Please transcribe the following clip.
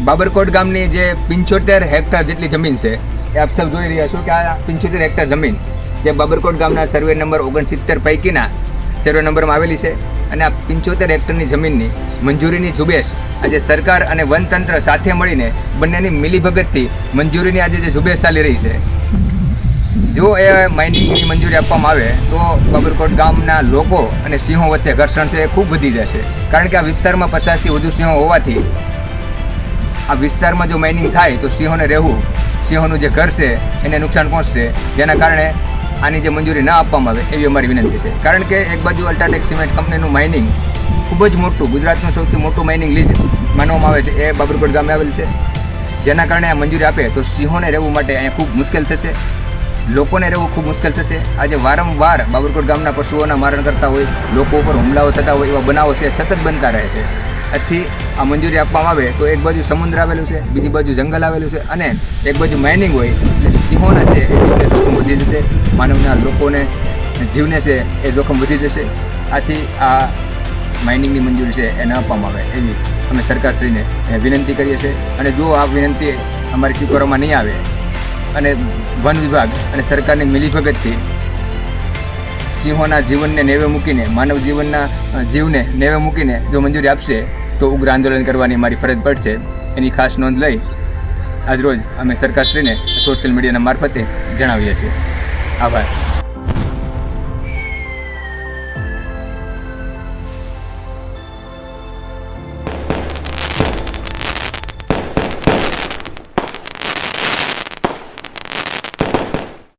બાબરકોટ ગામની જે 75 હેક્ટર જેટલી જમીન છે એ આપ સૌ જોઈ રહ્યા છો કે આ 75 હેક્ટર જમીન જે બાબરકોટ ગામના સર્વે નંબર 69 પૈકીના સર્વે નંબરમાં આવેલી છે અને આ 75 હેક્ટરની જમીનની મંજૂરીની ઝુંબેશ આજે સરકાર અને વનતંત્ર સાથે મળીને બંનેની મિલીભગતથી મંજૂરીની આજે જે ઝુંબેશ ચાલી રહી છે, જો એ માઇનિંગની મંજૂરી આપવામાં આવે તો બાબરકોટ ગામના લોકો અને સિંહો વચ્ચે ઘર્ષણ છે એ ખૂબ વધી જશે. કારણ કે આ વિસ્તારમાં 50થી વધુ સિંહો હોવાથી આ વિસ્તારમાં જો માઇનિંગ થાય તો સિંહોને રહેવું, સિંહોનું જે ઘર છે એને નુકસાન પહોંચશે, જેના કારણે આની જે મંજૂરી ના આપવામાં આવે એવી અમારી વિનંતી છે. કારણ કે એક બાજુ અલ્ટ્રાટેક સિમેન્ટ કંપનીનું માઇનિંગ ખૂબ જ મોટું, ગુજરાતનું સૌથી મોટું માઇનિંગ લીજ માનવામાં આવે છે એ બાબરકોટ ગામે આવેલ છે, જેના કારણે આ મંજૂરી આપે તો સિંહોને રહેવું માટે અહીંયા ખૂબ મુશ્કેલ થશે, લોકોને રહેવું ખૂબ મુશ્કેલ થશે. આજે વારંવાર બાબરકોટ ગામના પશુઓના મારણ કરતા હોય, લોકો ઉપર હુમલાઓ થતા હોય એવા બનાવો છે સતત બનતા રહે છે. આથી આ મંજૂરી આપવામાં આવે તો એક બાજુ સમુદ્ર આવેલું છે, બીજી બાજુ જંગલ આવેલું છે અને એક બાજુ માઇનિંગ હોય એટલે સિંહોના છે એ જીવને જોખમ વધી જશે, માનવના લોકોને જીવને છે એ જોખમ વધી જશે. આથી આ માઇનિંગની મંજૂરી છે એ ન આપવામાં આવે એવી અમે સરકારશ્રીને વિનંતી કરીએ છીએ. અને જો આ વિનંતી અમારી સ્વીકારવામાં નહીં આવે અને વન વિભાગ અને સરકારની મિલીભગતથી સિંહોના જીવનને નેવે મૂકીને, માનવ જીવને નેવે મૂકીને જો મંજૂરી આપશે તો ઉગ્ર આંદોલન કરવાની મારી ફરજ પડશે. એની ખાસ નોંધ લઈ આજરોજ અમે સરકારશ્રીને સોશિયલ મીડિયાના મારફતે જણાવીએ છીએ. આભાર.